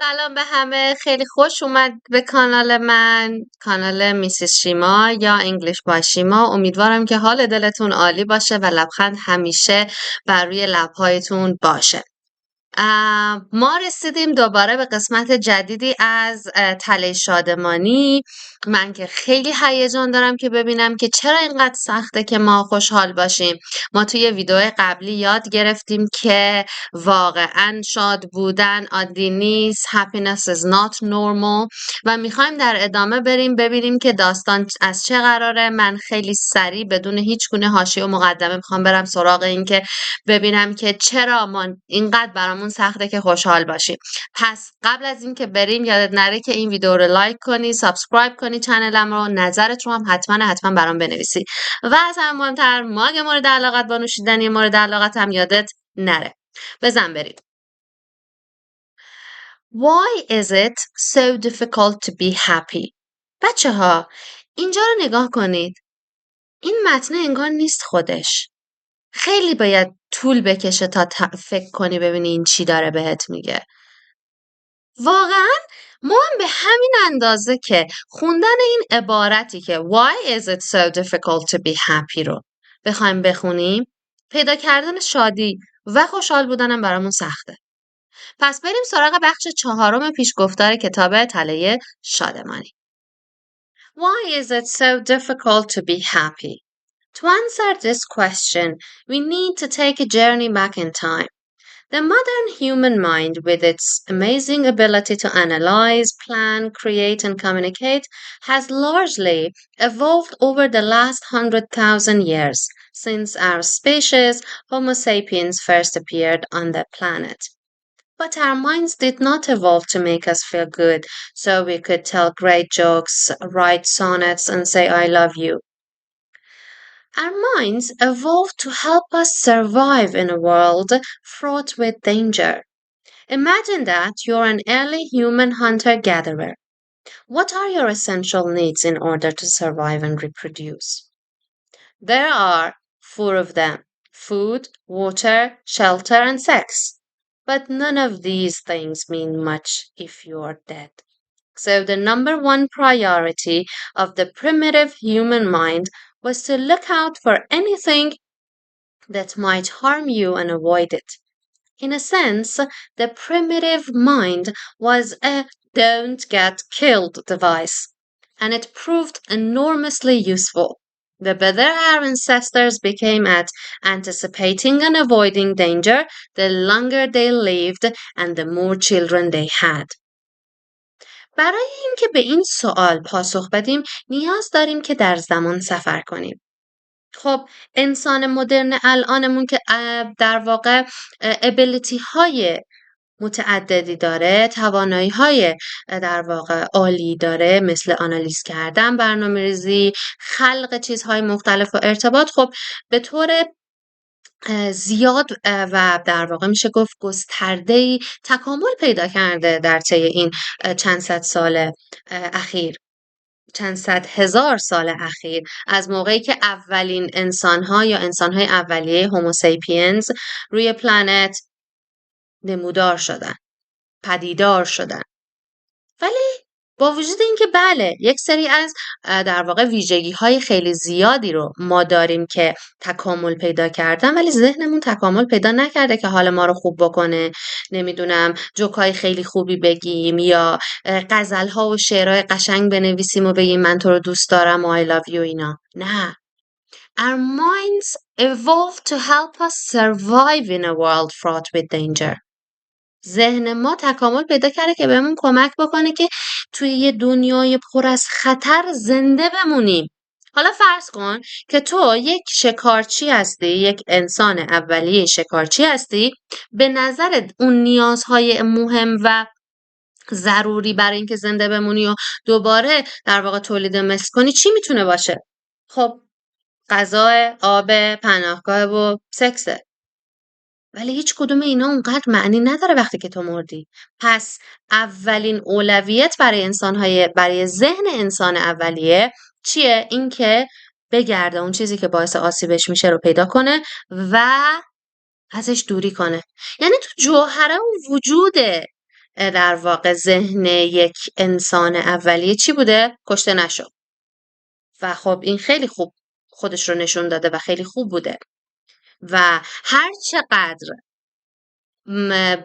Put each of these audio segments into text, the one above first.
سلام به همه، خیلی خوش اومد به کانال من، کانال میسیس شیما یا انگلیش با شیما. امیدوارم که حال دلتون عالی باشه و لبخند همیشه بر روی لبهایتون باشه. ما رسیدیم دوباره به قسمت جدیدی از تله شادمانی. من که خیلی هیجان دارم که ببینم که چرا اینقدر سخته که ما خوشحال باشیم. ما توی ویدیو قبلی یاد گرفتیم که واقعا شاد بودن عادی نیست. happiness is not normal و میخوایم در ادامه بریم ببینیم که داستان از چه قراره. من خیلی سریع بدون هیچ گونه حاشیه و مقدمه میخوام برم سراغ این که ببینم که چرا ما اینقدر برامون سخته که خوشحال باشیم. پس قبل از این که بریم یادت نره که این ویدیو رو لایک کنی، سابسکرایب کنی چنلم رو، نظرت رو هم حتما برام بنویسی و از هم مهمتر ماگ مورد علاقت با نوشیدنی مورد علاقت هم یادت نره. بزن بریم. Why is it so difficult to be happy؟ بچه ها اینجا رو نگاه کنید. این متن انگار نیست خودش. خیلی باید طول بکشه تا فکر کنی ببینی این چی داره بهت میگه. واقعا ما هم به همین اندازه که خوندن این عبارتی که Why is it so difficult to be happy رو بخوایم بخونیم، پیدا کردن شادی و خوشحال بودنم برامون سخته. پس بریم سراغ بخش 4 پیشگفتار کتاب تله شادمانی. Why is it so difficult to be happy? To answer this question, we need to take a journey back in time. The modern human mind, with its amazing ability to analyze, plan, create, and communicate, has largely evolved over the last 100,000 years since our species, Homo sapiens, first appeared on the planet. But our minds did not evolve to make us feel good, so we could tell great jokes, write sonnets, and say, I love you. Our minds evolved to help us survive in a world fraught with danger. Imagine that you're an early human hunter-gatherer. What are your essential needs in order to survive and reproduce? There are 4 of them: food, water, shelter, and sex. But none of these things mean much if you're dead. So the number one priority of the primitive human mind was to look out for anything that might harm you and avoid it. In a sense, the primitive mind was a don't get killed device, and it proved enormously useful. The better our ancestors became at anticipating and avoiding danger, the longer they lived and the more children they had. برای اینکه به این سوال پاسخ بدیم نیاز داریم که در زمان سفر کنیم. خب انسان مدرن الانمون که در واقع ابیلیتی های متعددی داره، توانایی های در واقع عالی داره، مثل آنالیز کردن، برنامه‌ریزی، خلق چیزهای مختلف و ارتباط، خب به طور زیاد و در واقع میشه گفت گسترده‌ای تکامل پیدا کرده در طی این چند صد سال اخیر، چند صد هزار سال اخیر، از موقعی که اولین انسان‌ها یا انسان‌های اولیه هوموسیپینز روی پلنت نمودار شدن، پدیدار شدن. ولی با وجود اینکه بله یک سری از در واقع ویژگی‌های خیلی زیادی رو ما داریم که تکامل پیدا کردن، ولی ذهنمون تکامل پیدا نکرده که حال ما رو خوب بکنه. نمیدونم جوکای خیلی خوبی بگیم یا غزل‌ها و شعرهای قشنگ بنویسیم و بگیم من تو رو دوست دارم و I love you اینا. نه. Our minds evolved to help us survive in a world fraught with danger. ذهن ما تکامل پیدا کرده که بهمون کمک بکنه که توی یه دنیای پر از خطر زنده بمونیم. حالا فرض کن که تو یک شکارچی هستی، یک انسان اولیه شکارچی هستی. به نظرت اون نیازهای مهم و ضروری برای اینکه زنده بمونی و دوباره در واقع تولید مثل کنی چی میتونه باشه؟ خب غذا، آب، پناهگاه و سکسه. ولی هیچ کدوم اینا اونقدر معنی نداره وقتی که تو مردی. پس اولین اولویت برای ذهن انسان اولیه چیه؟ این که بگرده اون چیزی که باعث آسیبش میشه رو پیدا کنه و ازش دوری کنه. یعنی تو جوهره و وجود در واقع ذهن یک انسان اولیه چی بوده؟ کشته نشو. و خب این خیلی خوب خودش رو نشون داده و خیلی خوب بوده و هر چقدر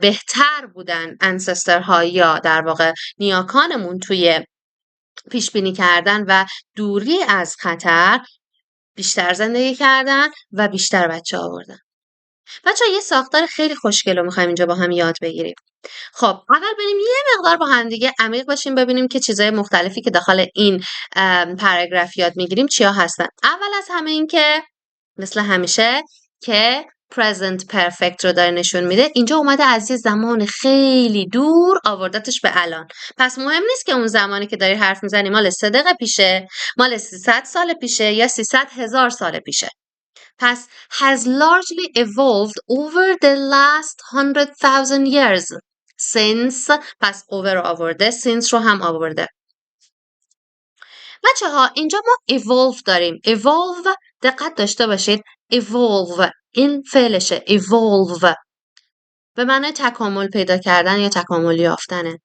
بهتر بودن انسسترها یا در واقع نیاکانمون توی پیش بینی کردن و دوری از خطر، بیشتر زندگی کردن و بیشتر بچه آوردن. بچه یه ساختار خیلی خوشگل رو میخوایم اینجا با هم یاد بگیریم. خب اول بریم یه مقدار با هم دیگه عمیق باشیم ببینیم که چیزای مختلفی که داخل این پاراگراف یاد میگیریم چیا هستن. اول از همه این که مثل همیشه که present perfect رو داره نشون میده، اینجا اومده از یه زمان خیلی دور آوردتش به الان. پس مهم نیست که اون زمانی که داری حرف میزنی مال 3 دقیقه پیشه، مال 300 سال پیشه یا 300,000 سال پیشه. پس has largely evolved over the last 100,000 years since. پس over رو آورده، since رو هم آورده. بچه ها اینجا ما evolve داریم. evolve دقت داشته باشید. evolve این فعلشه. evolve به معنی تکامل پیدا کردن یا تکامل یافتنه.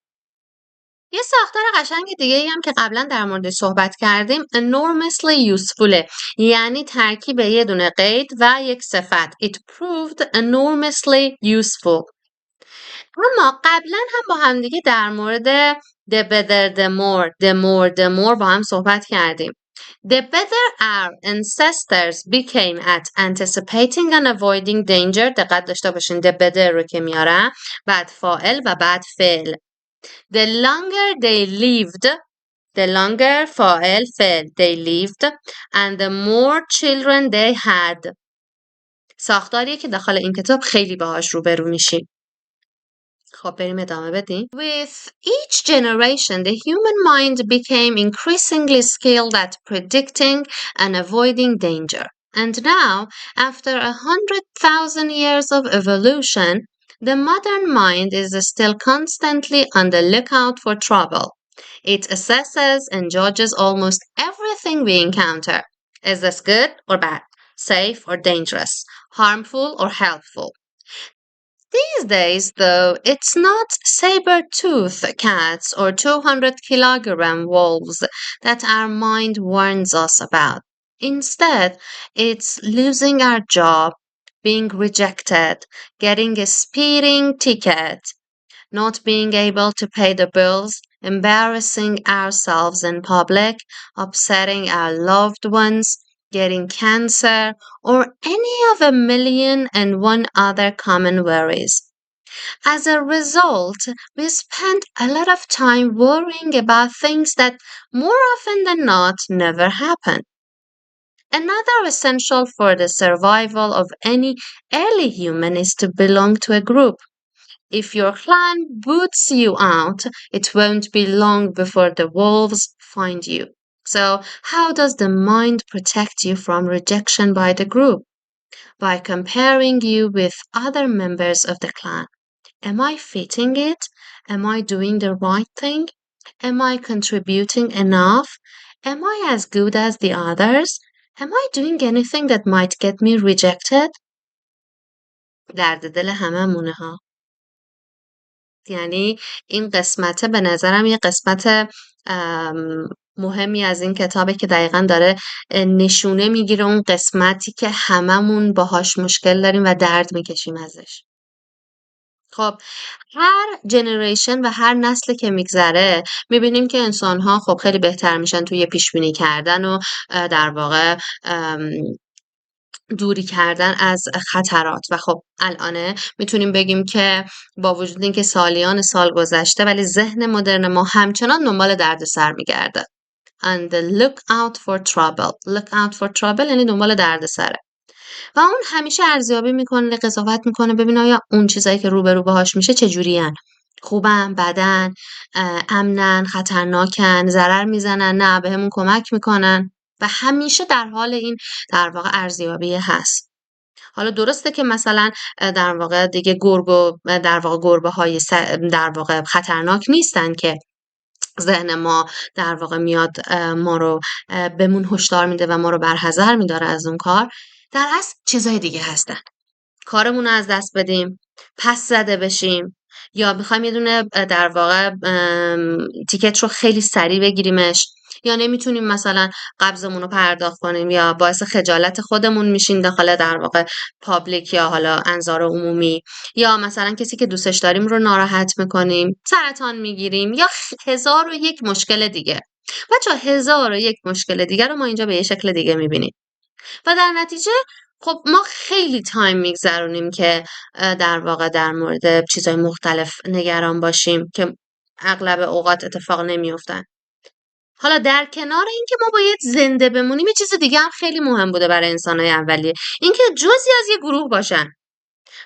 یه ساختار قشنگ دیگه ای هم که قبلا در موردش صحبت کردیم enormously useful، یعنی ترکیب یه دونه قید و یک صفت. It proved enormously useful. اما قبلا هم با هم دیگه در مورد the better the more با هم صحبت کردیم. The better our ancestors became at anticipating and avoiding danger. دقت داشته باشین the better رو که میارم بعد فاعل و بعد فعل. The longer they lived, the longer فاعل فعل they lived and the more children they had. ساختاریه که داخل این کتاب خیلی باهاش روبرو میشیم. خب بریم ادامه بدیم. With each generation, the human mind became increasingly skilled at predicting and avoiding danger. And now, after 100,000 years of evolution, the modern mind is still constantly on the lookout for trouble. It assesses and judges almost everything we encounter. Is this good or bad? Safe or dangerous? Harmful or helpful? These days, though, it's not saber-toothed cats or 200-kilogram wolves that our mind warns us about. Instead, it's losing our job, being rejected, getting a speeding ticket, not being able to pay the bills, embarrassing ourselves in public, upsetting our loved ones, getting cancer, or any of a million and one other common worries. As a result, we spend a lot of time worrying about things that more often than not never happen. Another essential for the survival of any early human is to belong to a group. If your clan boots you out, it won't be long before the wolves find you. So, how does the mind protect you from rejection by the group? By comparing you with other members of the clan. Am I fitting it? Am I doing the right thing? Am I contributing enough? Am I as good as the others? Am I doing anything that might get me rejected? درد دل هممونه ها. یعنی این قسمته به نظرم یه قسمت مهمی از این کتابه که دقیقا داره نشونه میگیره اون قسمتی که هممون باهاش مشکل داریم و درد میکشیم ازش. خب هر جنریشن و هر نسل که میگذره میبینیم که انسان‌ها خب خیلی بهتر میشن توی پیشبینی کردن و در واقع دوری کردن از خطرات و خب الانه میتونیم بگیم که با وجود اینکه سالیان سال گذشته ولی ذهن مدرن ما همچنان دنبال دردسر میگرده. And look out for trouble. Look out for trouble یعنی دنبال دردسره. و اون همیشه ارزیابی میکنه، قضاوت میکنه ببین آیا اون چیزایی که روبرو باهاش میشه چجورین؟ خوبن، بدن، امنن، خطرناکن، ضرر میزنن، نه بهمون کمک میکنن و همیشه در حال این در واقع ارزیابی هست. حالا درسته که مثلا در واقع دیگه در واقع گربه های در واقع خطرناک نیستن که ذهن ما در واقع میاد ما رو بهمون هشدار میده و ما رو برحذر میداره از اون کار. در اصل چیزای دیگه هستن. کارمون رو از دست بدیم، پس زده بشیم، یا میخوایم یه دونه در واقع تیکت رو خیلی سریع بگیریمش، یا نمیتونیم مثلا قبضمون رو پرداخت کنیم، یا باعث خجالت خودمون میشیم داخل در واقع پابلیک یا حالا انظار عمومی، یا مثلا کسی که دوستش داریم رو ناراحت میکنیم، سرطان میگیریم، یا 1001 مشکل دیگه. بچه 1001 مشکل دیگه رو ما اینجا به یه شکل دیگه میبینیم و در نتیجه خب ما خیلی تایم میگذرونیم که در واقع در مورد چیزهای مختلف نگران باشیم که اغلب اوقات اتفاق نمیافتن. حالا در کنار اینکه ما باید زنده بمونیم، یه چیز دیگه هم خیلی مهم بوده برای انسان‌های اولیه، اینکه جزئی از یه گروه باشن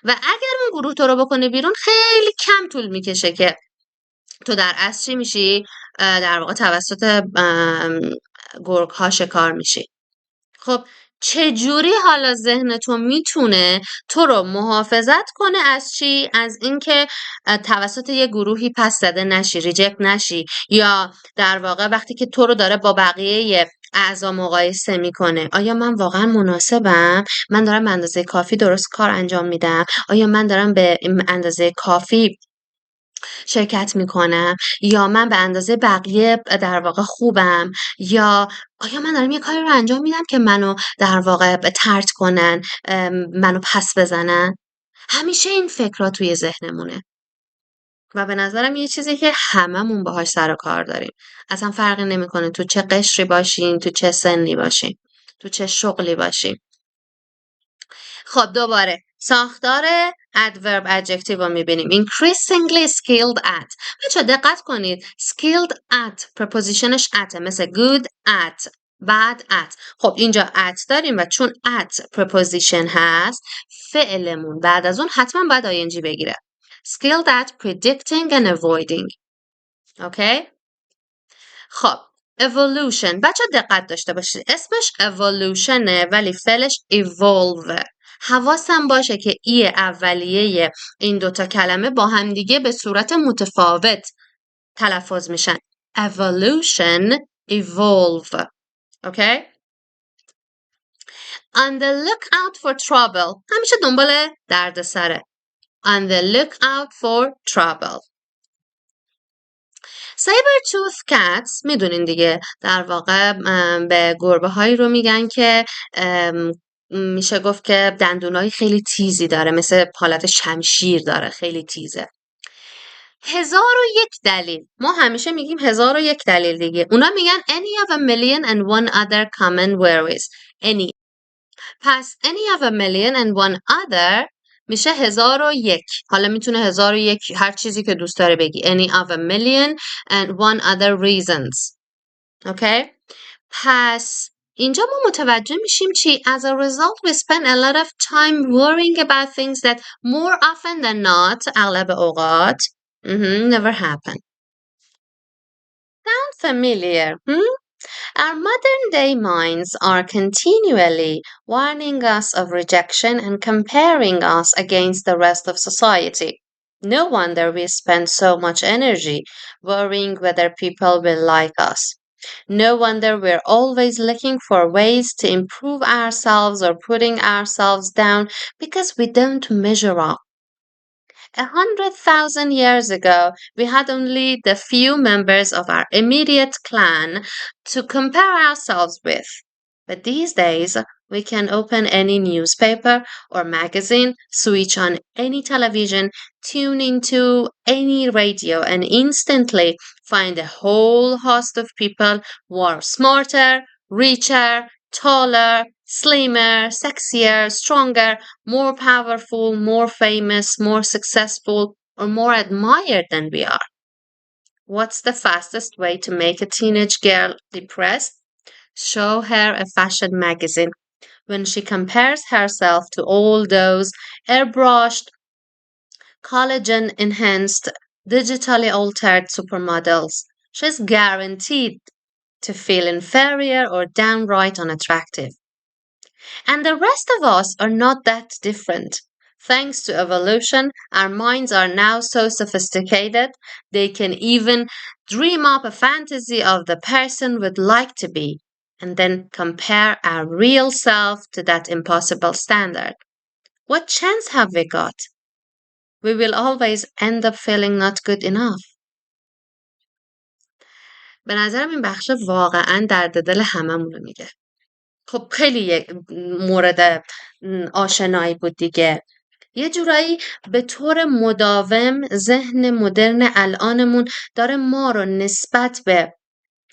و اگر اون گروه تو رو بکنه بیرون خیلی کم طول میکشه که تو در اصل چی میشی، در واقع توسط گرگ ها شکار میشی. خب چجوری حالا ذهن تو میتونه تو رو محافظت کنه از چی؟ از اینکه توسط یه گروهی پس زده نشی، ریجکت نشی، یا در واقع وقتی که تو رو داره با بقیه اعضا مقایسه میکنه، آیا من واقعا مناسبم؟ من دارم به اندازه کافی درست کار انجام میدم؟ آیا من دارم به اندازه کافی شرکت میکنم، یا من به اندازه بقیه در واقع خوبم، یا آیا من دارم یه کاری رو انجام میدم که منو در واقع طرد کنن، منو پس بزنن. همیشه این فکرها توی ذهنمونه و به نظرم یه چیزی که هممون باهاش سر و کار داریم. اصلا فرقی نمیکنه تو چه قشری باشین، تو چه سنی باشین، تو چه شغلی باشین. خب دوباره ساختار adverb adjective رو میبینیم. increasingly skilled at. بچه دقت کنید skilled at prepositionش at مثل good at bad at. خب اینجا at داریم و چون at preposition هست فعلمون بعد از اون حتما باید ing بگیره. skilled at predicting and avoiding. اوکی؟ خب evolution بچه دقت داشته باشید اسمش evolutionه ولی فعلش evolve. حواسم باشه که ای اولیه این دوتا کلمه با همدیگه به صورت متفاوت تلفظ میشن. evolution evolve. اوکی؟ on the lookout for trouble همیشه دنبال دردسره. on the lookout for trouble. saber-tooth cats میدونین دیگه در واقع به گربه هایی رو میگن که میشه گفت که دندونای خیلی تیزی داره، مثل حالت شمشیر داره، خیلی تیزه. 1001 دلیل. ما همیشه میگیم 1001 دلیل دیگه. اونا میگن any of a million and one other common worries. any. پس any of a million and one other میشه 1001. حالا میتونه 1001 هر چیزی که دوست داره بگی. any of a million and one other reasons. اوکی؟ پس اینجا ما متوجه میشیم چی؟ As a result we spend a lot of time worrying about things that more often than not اغلب اوقات never happen. Sound familiar? Our modern day minds are continually warning us of rejection and comparing us against the rest of society. No wonder we spend so much energy worrying whether people will like us. No wonder we're always looking for ways to improve ourselves or putting ourselves down because we don't measure up. 100,000 years ago, we had only the few members of our immediate clan to compare ourselves with. But these days, we can open any newspaper or magazine, switch on any television, tune into any radio, and instantly find a whole host of people who are smarter, richer, taller, slimmer, sexier, stronger, more powerful, more famous, more successful, or more admired than we are. What's the fastest way to make a teenage girl depressed? Show her a fashion magazine. When she compares herself to all those airbrushed, collagen-enhanced, digitally altered supermodels, she's guaranteed to feel inferior or downright unattractive. And the rest of us are not that different. Thanks to evolution, our minds are now so sophisticated they can even dream up a fantasy of the person we'd like to be and then compare our real self to that impossible standard. What chance have we got? we will always end up feeling not good enough. به نظرم این بخش واقعا درد دل هممون رو میگه. خب خیلی یک مورد آشنایی بود دیگه. یه جورایی به طور مداوم ذهن مدرن الانمون داره ما رو نسبت به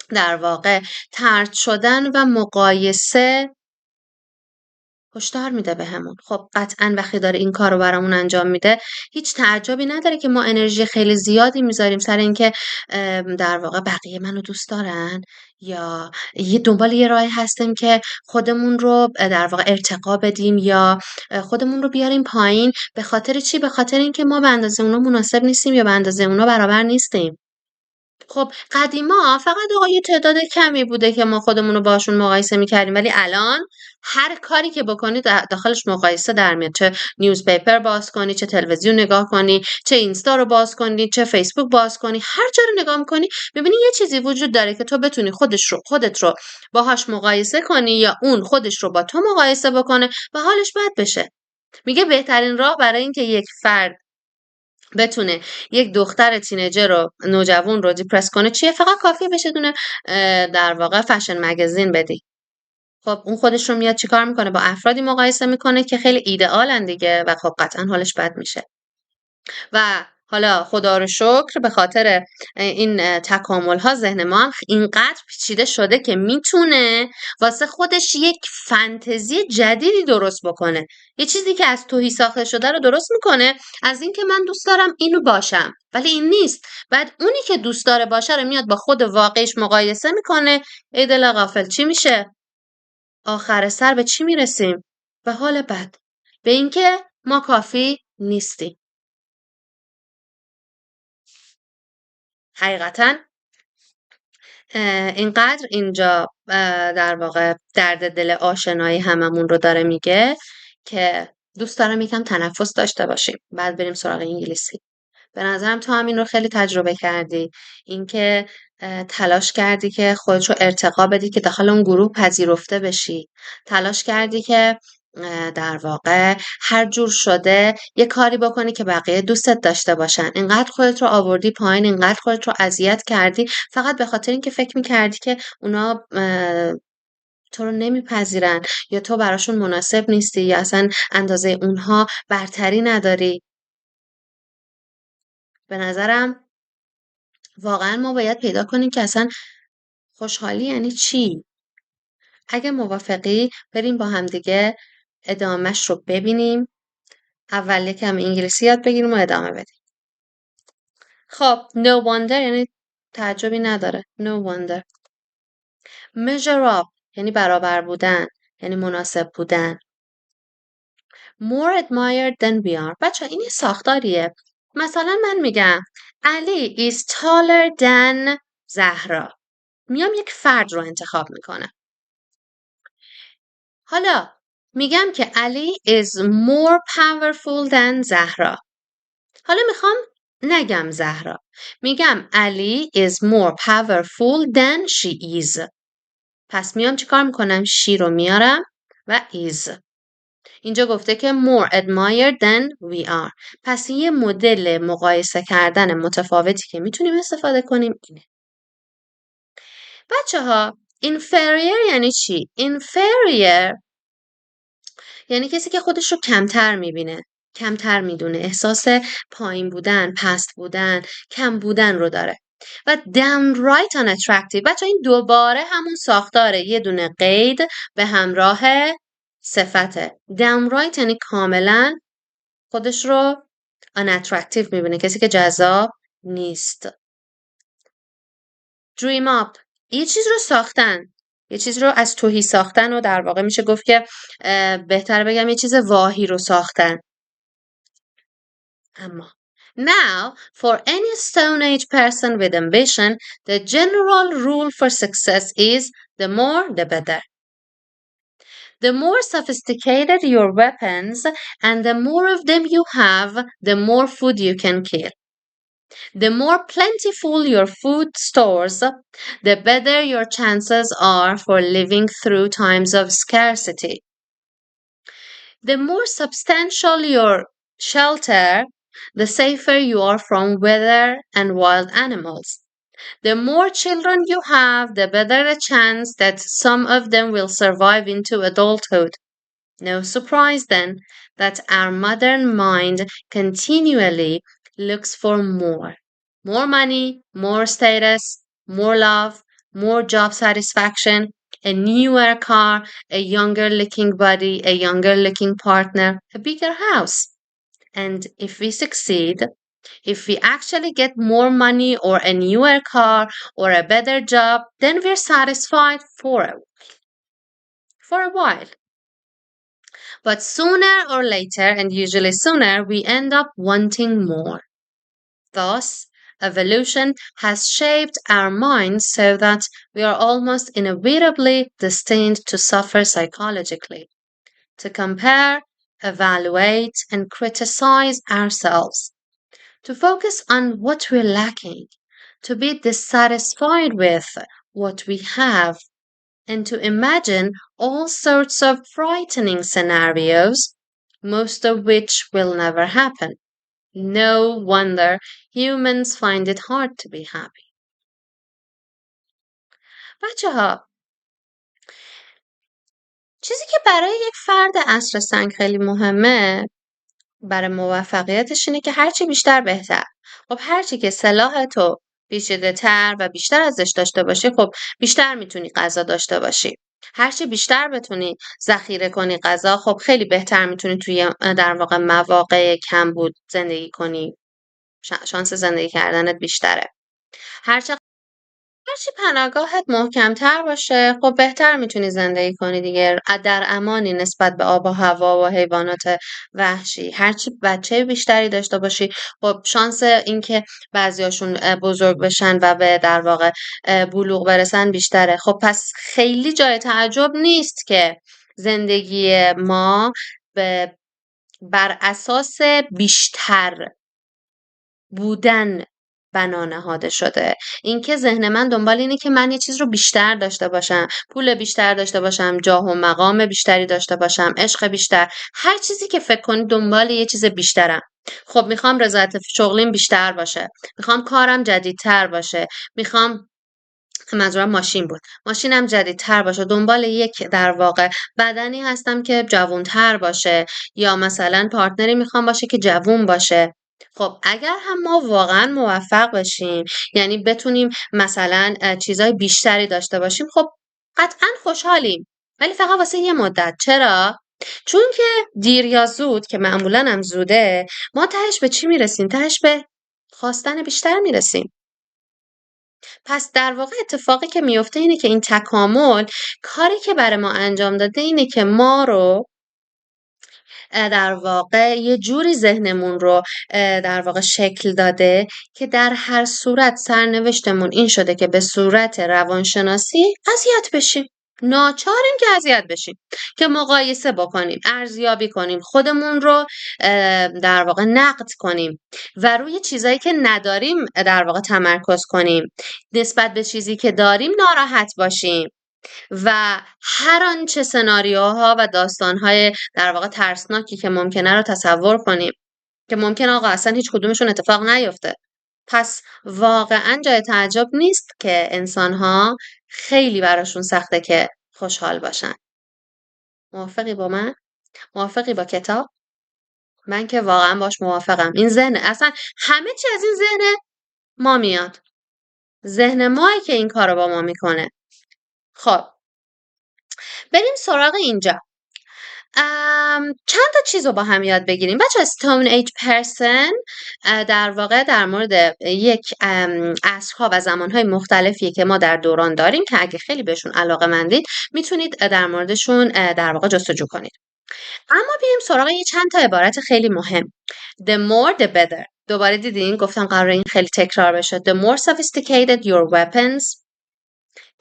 در واقع طرد شدن و مقایسه هشدار میده بهمون. خب قطعا وقتی داره این کار رو برامون انجام میده هیچ تعجبی نداره که ما انرژی خیلی زیادی میذاریم سر اینکه در واقع بقیه منو دوست دارن یا دنبال یه راهی هستیم که خودمون رو در واقع ارتقا بدیم یا خودمون رو بیاریم پایین. به خاطر چی؟ به خاطر اینکه ما به اندازه اونا مناسب نیستیم یا به اندازه اونا برابر نیستیم. خب قدیما فقط یه تعداد کمی بوده که ما خودمون رو باشون مقایسه میکردیم، ولی الان هر کاری که بکنی داخلش مقایسه در میاد. چه نیوز پیپر باز کنی، چه تلویزیون نگاه کنی، چه اینستا رو باز کنی، چه فیسبوک باز کنی، هر جا رو نگاه میکنی میبینی یه چیزی وجود داره که تو بتونی خودت رو باهاش مقایسه کنی یا اون خودش رو با تو مقایسه بکنه و حالش بد بشه. میگه بهترین راه برای اینکه یک فرد بتونه یک دختر تینیجر رو نوجوان رو دیپرس کنه چیه؟ فقط کافیه بشه دونه در واقع فشن مگزین بدی. خب اون خودش رو میاد چیکار میکنه؟ با افرادی مقایسه میکنه که خیلی ایدئالن دیگه و خب قطعا حالش بد میشه. و حالا خدا رو شکر به خاطر این تکامل ها ذهن ما هم اینقدر پیچیده شده که میتونه واسه خودش یک فانتزی جدیدی درست بکنه. یه چیزی که از توهی ساخته شده رو درست میکنه، از اینکه من دوست دارم اینو باشم ولی این نیست. بعد اونی که دوست داره باشه رو میاد با خود واقعیش مقایسه میکنه. ای دل غافل چی میشه؟ آخر سر به چی میرسیم؟ به حال بد، به اینکه ما کافی نیستیم. حقیقتا اینقدر اینجا در واقع درد دل آشنایی هممون رو داره میگه که دوست دارم یکم تنفس داشته باشیم بعد بریم سراغ انگلیسی. به نظرم تو هم این رو خیلی تجربه کردی، اینکه تلاش کردی که خودت رو ارتقا بدی که داخل اون گروه پذیرفته بشی، تلاش کردی که در واقع هر جور شده یه کاری بکنی که بقیه دوستت داشته باشن. اینقدر خودت رو آوردی پایین، اینقدر خودت رو اذیت کردی فقط به خاطر اینکه فکر میکردی که اونا تو رو نمیپذیرن یا تو براشون مناسب نیستی یا اصلا اندازه اونها برتری نداری. به نظرم واقعا ما باید پیدا کنیم که اصلا خوشحالی یعنی چی. اگه موافقی بریم با همدیگه ادامهش رو ببینیم. اول یکم انگلیسی یاد بگیریم و ادامه بدیم. خب no wonder یعنی تعجبی نداره. no wonder. measure up یعنی برابر بودن، یعنی مناسب بودن. more admired than we are. بچه این ساختاریه. مثلا من میگم علی is taller than زهرا. میام یک فرد رو انتخاب میکنم. حالا میگم که علی is more powerful than زهرا. حالا میخوام نگم زهرا، میگم علی is more powerful than she is. پس میام چیکار میکنم؟ she رو میارم و is. اینجا گفته که more admired than we are. پس یه مدل مقایسه کردن متفاوتی که میتونیم استفاده کنیم اینه. بچه ها inferior یعنی چی؟ inferior یعنی کسی که خودش رو کمتر میبینه، کمتر میدونه، احساس پایین بودن، پست بودن، کم بودن رو داره. و downright unattractive بچه این دوباره همون ساختاره، یه دونه قید به همراه صفته. downright یعنی کاملا خودش رو unattractive میبینه، کسی که جذاب نیست. dream up یه چیز رو ساختن، یه چیز رو از تهی ساختن و در واقع میشه گفت که بهتر بگم یه چیز واهی رو ساختن. اما now for any stone age person with ambition the general rule for success is the more the better. The more sophisticated your weapons and the more of them you have, the more food you can kill. The more plentiful your food stores, the better your chances are for living through times of scarcity. The more substantial your shelter, the safer you are from weather and wild animals. The more children you have, the better the chance that some of them will survive into adulthood. No surprise then that our modern mind continually looks for more. More money, more status, more love, more job satisfaction, a newer car, a younger looking body, a younger looking partner, a bigger house. And if we succeed, if we actually get more money or a newer car or a better job, then we're satisfied for a while. But sooner or later, and usually sooner, we end up wanting more. Thus, evolution has shaped our minds so that we are almost inevitably destined to suffer psychologically, to compare, evaluate, and criticize ourselves, to focus on what we're lacking, to be dissatisfied with what we have, and to imagine all sorts of frightening scenarios, most of which will never happen. No wonder humans find it hard to be happy. بچه ها، چیزی که برای یک فرد عصر سنگ خیلی مهمه برای موفقیتش اینه که هرچی بیشتر بهتر. خب هرچی که سلاح تو پیچیده تر و بیشتر ازش داشته باشی، خب بیشتر میتونی غذا داشته باشی. هرچی بیشتر بتونی ذخیره کنی غذا، خب خیلی بهتر میتونی توی در واقع مواقع کمبود زندگی کنی. شانس زندگی کردنت بیشتره. هرچی پناهگاهت محکم‌تر باشه، خب بهتر میتونی زندگی کنی دیگه، در امانی نسبت به آب و هوا و حیوانات وحشی. هرچی بچه بیشتری داشته باشی، خب شانس اینکه بعضیاشون بزرگ بشن و به در واقع بلوغ برسن بیشتره. خب پس خیلی جای تعجب نیست که زندگی ما بر اساس بیشتر بودن بنا نهاده شده. اینکه ذهن من دنبال اینه که من یه چیز رو بیشتر داشته باشم، پول بیشتر داشته باشم، جاه و مقام بیشتری داشته باشم، عشق بیشتر، هر چیزی که فکر کنی دنبال یه چیز بیشترم. خب میخوام رضایت شغلیم بیشتر باشه، میخوام کارم جدیدتر باشه، میخوام منظورم ماشین بود، ماشینم جدیدتر باشه، دنبال یک در واقع بدنی هستم که جوانتر باشه، یا مثلا پارتنری میخوام باشه که جوون باشه. خب اگر هم ما واقعا موفق باشیم، یعنی بتونیم مثلا چیزای بیشتری داشته باشیم، خب قطعا خوشحالیم، ولی فقط واسه یه مدت. چرا؟ چون که دیر یا زود، که معمولا هم زوده، ما تهش به چی میرسیم؟ تهش به خواستن بیشتر میرسیم. پس در واقع اتفاقی که میفته اینه که این تکامل کاری که برای ما انجام داده اینه که ما رو در واقع یه جوری ذهنمون رو در واقع شکل داده که در هر صورت سرنوشتمون این شده که به صورت روانشناسی اذیت بشیم. ناچاریم که اذیت بشیم، که مقایسه بکنیم، ارزیابی کنیم، خودمون رو در واقع نقد کنیم و روی چیزایی که نداریم در واقع تمرکز کنیم، نسبت به چیزی که داریم ناراحت باشیم و هر آنچه سناریوها و داستانهای در واقع ترسناکی که ممکنه رو تصور کنیم که ممکنه آقا اصلا هیچ کدومشون اتفاق نیفته. پس واقعا جای تعجب نیست که انسانها خیلی براشون سخته که خوشحال باشن. موافقی با من؟ موافقی با کتاب؟ من که واقعا باش موافقم. این ذهن اصلا همه چی از این ذهن ما میاد، ذهن مایی که این کارو با ما میکنه. خب بریم سراغ اینجا. چند تا چیز رو با هم یاد بگیریم. بچه Stone Age Person در واقع در مورد یک عصرها و زمانهای مختلفیه که ما در دوران داریم که اگه خیلی بهشون علاقه مندید میتونید در موردشون در واقع جستجو کنید. اما بیایم سراغ یه چند تا عبارت خیلی مهم. The more the better. دوباره دیدین گفتم قراره این خیلی تکرار بشه. The more sophisticated your weapons,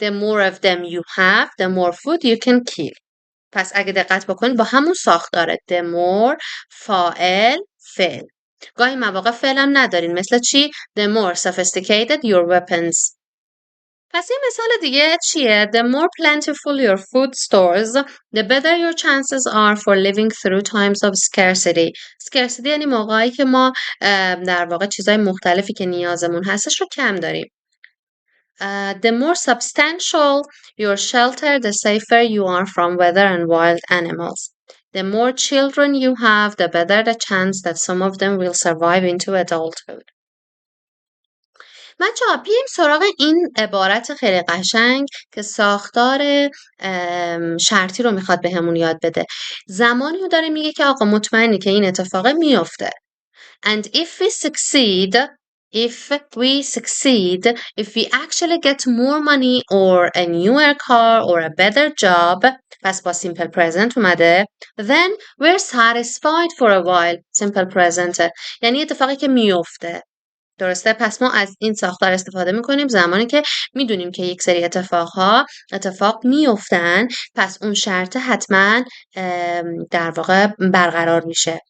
the more of them you have, the more food you can kill. پس اگه دقت بکنید با همون ساختاره the more فاعل فعل. گاهی مواقع فعل هم ندارین، مثل چی؟ The more sophisticated your weapons. پس یه مثال دیگه چیه؟ The more plentiful your food stores, the better your chances are for living through times of scarcity. Scarcity یعنی موقعی که ما در واقع چیزای مختلفی که نیازمون هستش رو کم داریم. The more substantial your shelter, the safer you are from weather and wild animals. The more children you have, the better the chance that some of them will survive into adulthood. بچه‌ها بیایم سراغ این عبارت خیلی قشنگ که ساختار شرطی رو میخواد بهمون یاد بده. زمانی رو داره میگه که آقا مطمئنی که این اتفاق میفته. And if we succeed, if we actually get more money or a newer car or a better job, پس با simple present اومده, then we're satisfied for a while. Simple present یعنی اتفاقی که میفته. درسته؟ پس ما از این ساختار استفاده میکنیم زمانی که میدونیم که یک سری اتفاق میفتن، پس اون شرط حتما در واقع برقرار میشه.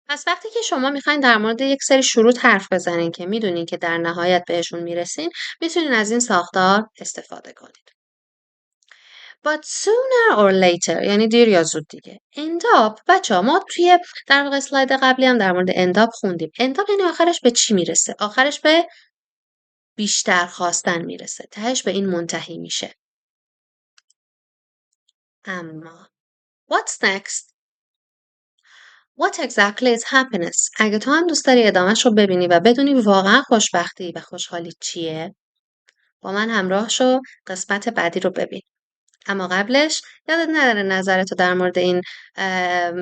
پس وقتی که شما میخواین در مورد یک سری شروط حرف بزنین که میدونین که در نهایت بهشون میرسین، میتونین از این ساختار استفاده کنید. But sooner or later یعنی دیر یا زود دیگه. End up بچه ها ما توی در واقع اسلاید قبلی هم در مورد end up خوندیم. End up یعنی آخرش به چی میرسه؟ آخرش به بیشتر خواستن میرسه. تهش به این منتهی میشه. اما what's next? What exactly is happiness? اگه تو هم دوست داری ادامهش رو ببینی و بدونی واقعا خوشبختی و خوشحالی چیه، با من همراه شو قسمت بعدی رو ببین. اما قبلش یادت نداره نظرتو در مورد این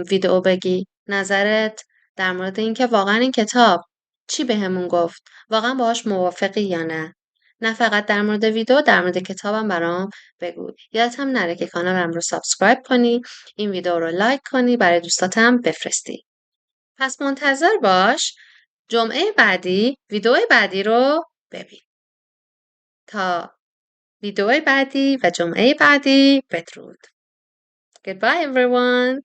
ویدیو بگی. نظرت در مورد این که واقعا این کتاب چی بهمون گفت؟ واقعا باهاش موافقی یا نه؟ نه فقط در مورد ویدیو، در مورد کتابم برام بگو. یادت هم نره که کانالم رو سابسکرایب کنی، این ویدیو رو لایک کنی، برای دوستاتم بفرستی. پس منتظر باش جمعه بعدی ویدیو بعدی رو ببین. تا ویدیو بعدی و جمعه بعدی بدرود. Goodbye everyone.